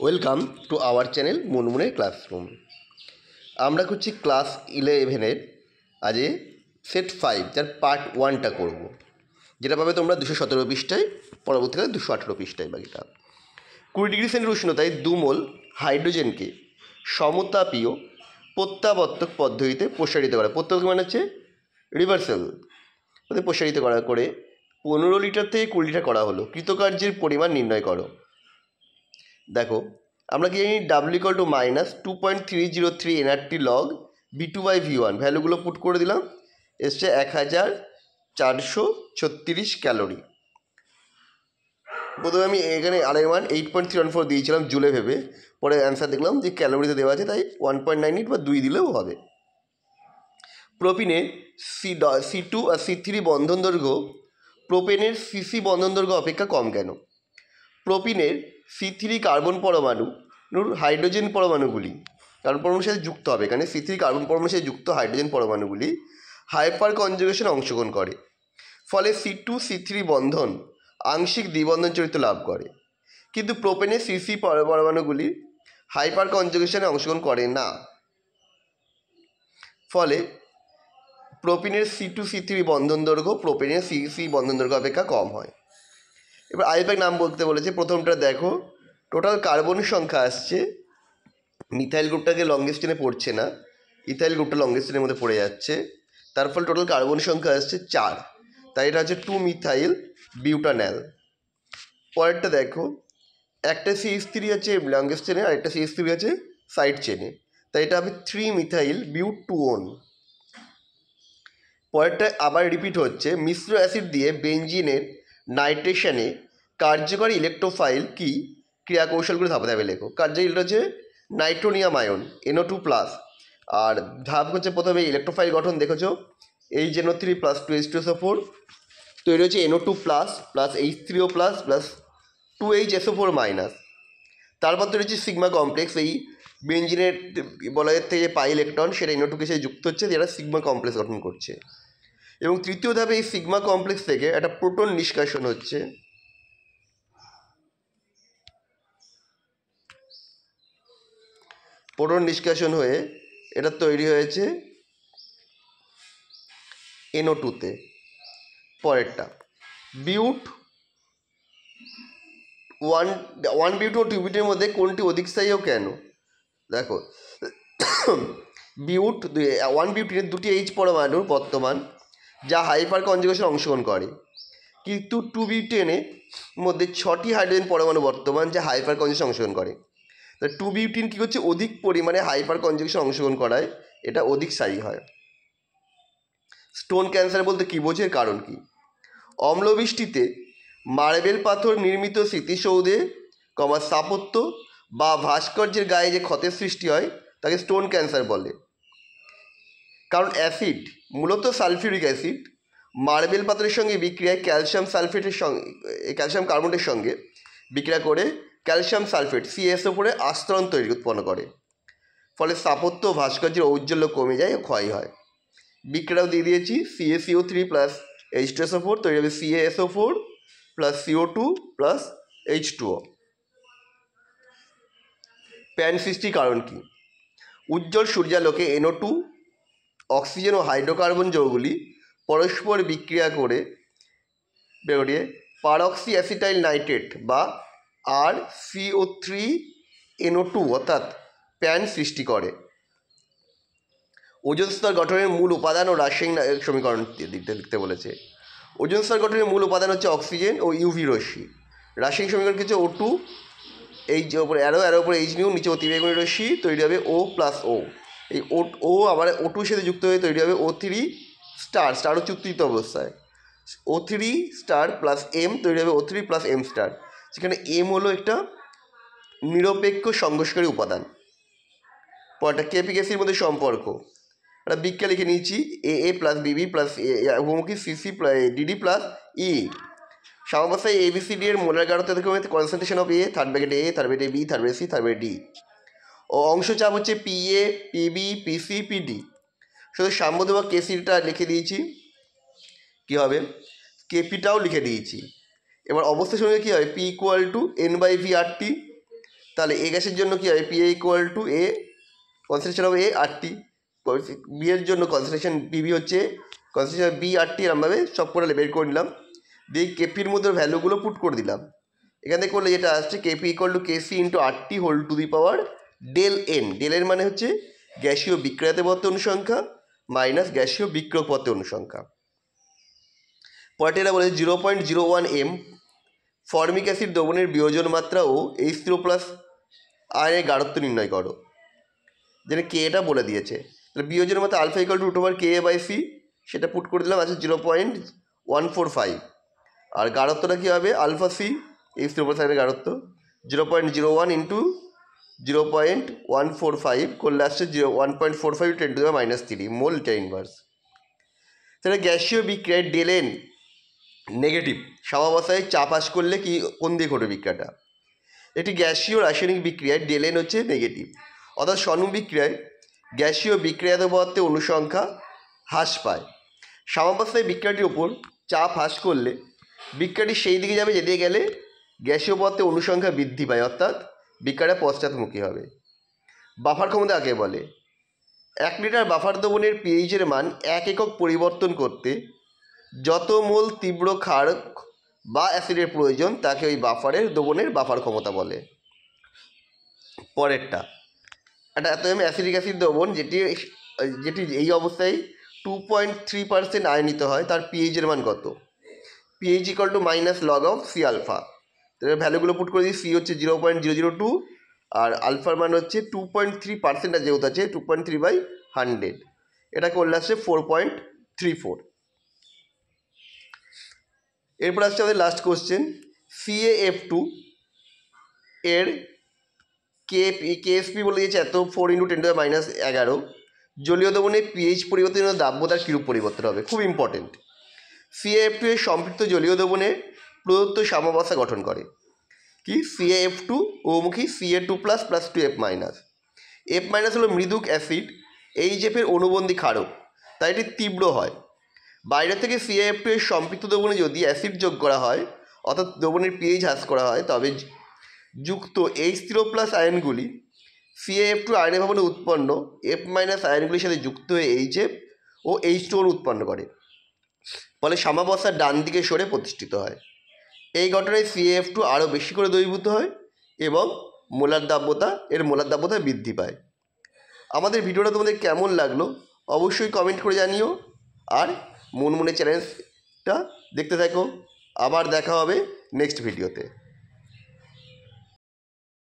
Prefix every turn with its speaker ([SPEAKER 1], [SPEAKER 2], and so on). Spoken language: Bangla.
[SPEAKER 1] ওয়েলকাম টু আওয়ার চ্যানেল মুনমুনের ক্লাসরুম। আমরা করছি ক্লাস 11-এর আজকে সেট 5 যার পার্ট 1টা করব, যেটা পাবে তোমরা 217 পৃষ্ঠায়, পরবর্তীকালে 218 পৃষ্ঠায়। বাকিটা 20 ডিগ্রি সেন্টিগ্রেড উষ্ণতায় 2 মোল হাইড্রোজেনকে সমতাপীয় প্রত্যাবর্তক পদ্ধতিতে প্রসারিত করা, প্রত্যাবর্তক মানে হচ্ছে রিভার্সাল প্রসারিত করা করে 15 লিটার থেকে 20 লিটার করা হলো। কৃতকার্যের পরিমাণ নির্ণয় করো। দেখো, আমরা কি জানি W=-2.303 nRT log V2/V1, ভ্যালুগুলো put করে দিলাম, এসছে 1436 ক্যালোরি। প্রথমে আমি এখানে আরের মান 8.314 দিয়েছিলাম জুলে ভেবে, পরে অ্যান্সার দেখলাম যে ক্যালোরিতে দেওয়া আছে, তাই 1.98 বা 2 দিলেও হবে। প্রোপিনের C2 আর C3 বন্ধন দৈর্ঘ্য প্রোপেনের CC বন্ধন দৈর্ঘ্য অপেক্ষা কম কেন? প্রোপিনের C3 কার্বন পরমাণুর হাইড্রোজেন পরমাণুগুলি কার্বন পরমাণুর সাথে যুক্ত হবে, এখানে C3 কার্বন পরমাণুর সাথে যুক্ত হাইড্রোজেন পরমাণুগুলি হাইপার কনজুগেশনে অংশগ্রহণ করে, ফলে C2-C3 বন্ধন আংশিক দ্বিবন্ধন চরিত্র লাভ করে। কিন্তু প্রোপেনের CC পরমাণুগুলি হাইপার কনজুগেশনে অংশগ্রহণ করে না, ফলে প্রোপিনের C2-C3 বন্ধন দৈর্ঘ্য প্রোপেনের CC বন্ধন দৈর্ঘ্য অপেক্ষা কম হয়। এবার আইপ্যাক নাম বলতে বলেছে। প্রথমটা দেখো, টোটাল কার্বনের সংখ্যা আসছে, মিথাইল গ্রুপটাকে লংগেস্ট চেনে পড়ছে না, ইথাইল গ্রুপটা লংগেস্ট চেনের মধ্যে পড়ে যাচ্ছে, তার ফলে টোটাল কার্বনের সংখ্যা আসছে 4, তাই এটা হচ্ছে 2 মিথাইল বিউটানল। পরেরটা দেখো, একটা CH3 আছে লংগেস্ট চেনে আর একটা CH3 আছে সাইড চেনে, তাই এটা হবে 3 মিথাইল বিউট-2-ওন। পরেরটা আবার রিপিট হচ্ছে, মিশ্র অ্যাসিড দিয়ে বেঞ্জিনের নাইট্রেশনে কার্যকরী ইলেকট্রোফাইল কি ক্রিয়াকৌশলগুলো ধাপে ধাপে লেখো। কার্যকরী হচ্ছে নাইট্রোনিয়াম আয়ন NO2+, আর ধাপ হচ্ছে প্রথমে ইলেকট্রোফাইল গঠন দেখেছো, NO3 + 2H2SO4 তৈরি হচ্ছে NO2+ + H3O+ + 2HSO4-। তারপর তৈরি হচ্ছে সিগমা কমপ্লেক্স, এই বেঞ্জিনের বলয়ের থেকে পাই ইলেকট্রন সেটা NO2 সাথে যুক্ত হচ্ছে, যেটা সিগমা কমপ্লেক্স গঠন করছে। এবং তৃতীয় ধাপে এই সিগমা কমপ্লেক্স থেকে একটা প্রোটন নিষ্কাশন হচ্ছে, প্রোটন নিষ্কাশন হয়ে এটা তৈরি হয়েছে NO2-তে। পরেরটা বিউট 1 বিউট ও 2 বিউটের মধ্যে কোনটি অধিক স্থায়ী ও কেন? দেখো, বিউট 1 বিউটের 2টি H পরমাণু বর্তমান যা হাইপার কনজুগেশনে অংশগ্রহণ করে, কিন্তু 2 বিউটেনের মধ্যে 6টি হাইড্রোজেন পরমাণু বর্তমান যা হাইপার কনজুগেশনে অংশগ্রহণ করে। তা 2 বিউটিন কী করছে, অধিক পরিমাণে হাইপার কনজুগেশনে অংশগ্রহণ করায় এটা অধিক স্থায়ী হয়। স্টোন ক্যান্সার বলতে কী বোঝে, কারণ কি? অম্লবৃষ্টিতে মার্বেল পাথর নির্মিত স্মৃতিসৌধে স্থাপত্য বা ভাস্কর্যের গায়ে যে ক্ষতের সৃষ্টি হয় তাকে স্টোন ক্যান্সার বলে। কারণ অ্যাসিড, মূলত সালফিউরিক অ্যাসিড, মার্বেল পাথরের সঙ্গে বিক্রিয়ায় ক্যালসিয়াম সালফেটের সঙ্গে, ক্যালসিয়াম কার্বনেটের সঙ্গে বিক্রিয়া করে ক্যালসিয়াম সালফেট CaSO4 আস্তরণ উৎপন্ন করে, ফলে স্থাপত্য ও ভাস্কর্যের ঔজ্জ্বল্য কমে যায় ও ক্ষয় হয়। বিক্রিয়াও দিয়ে দিয়েছি, CaCO3 + H2SO4 তৈরি হবে CaSO4 + CO2 + H2O। প্যান সৃষ্টির কারণ কি? উজ্জ্বল সূর্যালোকে NO2, অক্সিজেন ও হাইড্রোকার্বন যৌগগুলি পরস্পর বিক্রিয়া করে বেরিয়ে পারক্সি অ্যাসিটাইল নাইট্রেট বা RCO3NO2 অর্থাৎ প্যান সৃষ্টি করে। ওজোন স্তর গঠনের মূল উপাদান ও রাসায়নিক সমীকরণ লিখতে বলেছে। ওজোন স্তর গঠনের মূল উপাদান হচ্ছে অক্সিজেন ও ইউভি রশ্মি। রাসায়নিক সমীকরণ কিছু O2, এই যে ওপরে অ্যারো উপরে H নিউ, নিচে অতিবেগুনি রশ্মি, তৈরি হবে O+O। এই O আবার O2-র সাথে যুক্ত হয়ে তৈরি হবে O3 স্টার, স্টার হচ্ছে উত্তেজিত অবস্থায়, O3 স্টার + M তৈরি হবে O3 + M স্টার, সেখানে M হলো একটা নিরপেক্ষ সংঘর্ষকারী উপাদান। পরটা KPKCর মধ্যে সম্পর্ক, একটা বিক্রিয়া লিখে নিয়েছি, AA + BB + বহুমুখী CC + DD + E। সাম্যাবস্থায় ABCD এর মোলার গাঢ়তা থেকে কনসেন্ট্রেশন অফ A, থার্ড ব্র্যাকেটে A, থার্ড ব্র্যাকেটে B, থার্ড ব্র্যাকেটে C, থার্ড ব্র্যাকেটে D। ও অংশ চাপ হচ্ছে PA, PB, PC, PD। শুধু সাম্যতা বা KCটা লিখে দিয়েছি, কী হবে KPটাও লিখে দিয়েছি। এবার অবস্থা সঙ্গে কী হবে, P = N/V RT, তাহলে এ গ্যাসের জন্য কী হবে PA equal to A concentration of A RT, B এর জন্য কনসেন্ট্রেশন পিবি হচ্ছে কনসেন্ট্রেশন বি আরটি এরমভাবে সব করে বের করে নিলাম, দিয়ে কেপির মধ্যে ভ্যালুগুলো পুট করে দিলাম। এখান থেকে করলে যেটা আসছে KP equal to KC into RT whole to the power del N. Del N মানে হচ্ছে গ্যাসীয় বিক্রিয়াতে পদার্থ অনুসংখ্যা মাইনাস গ্যাসীয় বিক্রিয়ক পদার্থ অনুসংখ্যা। পরেরটা এটা বলেছে 0.01 m ফর্মিক অ্যাসিড দ্রবণের বিয়োজন মাত্রা ও H3O প্লাস আয়নের গাঢ়ত্ব নির্ণয় করো। যেটা কে এটা বলে দিয়েছে, তাহলে বিয়োজনের মাত্রা alpha equal to root over K A by C, সেটা পুট করে দিলাম আছে 0.145। আর গাঢ়ত্বটা কী হবে আলফা সি H3O প্লাস আয়নের গাঢ়ত্ব 0.01 ইন্টু 0.145 করলে আসছে 1.45 × 10⁻³ মোল লিটার ইনভার্স। তাহলে গ্যাসীয় বিক্রিয়ায় ডেল এন নেগেটিভ, সমাবস্থায় চা পাস করলে কি কোন দিকে ঘটে বিক্রিয়াটা? একটি গ্যাসীয় রাসায়নিক বিক্রিয়ায় ডেল এন হচ্ছে নেগেটিভ, অর্থাৎ সনম বিক্রিয়ায় গ্যাসীয় বিক্রিয়াত পদার্থের অনুসংখ্যা হ্রাস পায়। সমাবস্থায় বিক্রিয়াটির ওপর চাপ হ্রাস করলে বিক্রিয়াটি সেই দিকে যাবে যেদিকে গেলে গ্যাসীয় পদার্থের অনুসংখ্যা বৃদ্ধি পায়, অর্থাৎ বিক্রিয়াটা পশ্চাৎমুখী হবে। বাফার ক্ষমতা কাকে বলে? 1 লিটার বাফার দ্রবণের পিএইচের মান 1 একক পরিবর্তন করতে যত মোল তীব্র ক্ষারক বা অ্যাসিডের প্রয়োজন তাকে ওই বাফারের দ্রবণের বাফার ক্ষমতা বলে। পরেরটা একটা এত অ্যাসিডিক অ্যাসিড দ্রবণ যেটি এই অবস্থায় 2.3% আয়নিত হয়, তার পিএইচের মান কত? PH equal to minus log of C alpha. তাহলে ভ্যালুগুলো পুট করে দিই, সি হচ্ছে 0.002 আর আলফার মান হচ্ছে 2.3%, আর যেহেতু আছে 2.3/100, এটা করলে আসছে 4.34। এরপর আসছে আমাদের লাস্ট কোশ্চেন, CaF2 এর কেএসপি বলে দিয়েছে এত 4 × 10⁻11। জলীয় দ্রবণের পিএইচ পরিবর্তনের দাব্যতার কীরূপ পরিবর্তন হবে? খুব ইম্পর্টেন্ট। CaF2 এর সম্পৃক্ত জলীয় দ্রবণের প্রদত্ত সাম্যাবস্থা গঠন করে কি? CaF2 বহুমুখী Ca2+ + 2F-। F- হলো মৃদুক অ্যাসিড, HF এর অনুবন্ধী ক্ষারক, তাই এটি তীব্র হয়। বাইরে থেকে CaF2 এর সম্পৃক্ত দ্রবণে যদি অ্যাসিড যোগ করা হয়, অর্থাৎ দ্রবণের পিএইচ হ্রাস করা হয়, তবে যুক্ত H3O+ আয়নগুলি CaF2 আয়নের ভবনে উৎপন্ন F- আয়নগুলির সাথে যুক্ত হয়ে HF ও H2O উৎপন্ন করে, ফলে সাম্যাবস্থা ডান দিকে সরে প্রতিষ্ঠিত হয়। এই ঘটনায় CaF2 আরও বেশি করে দ্রবীভূত হয় এবং মোলার দাব্যতা বৃদ্ধি পায়। আমাদের ভিডিওটা তোমাদের কেমন লাগলো অবশ্যই কমেন্ট করে জানিও, আর মনমনে চ্যানেলটা দেখতে থাকো। আবার দেখা হবে নেক্সট ভিডিওতে।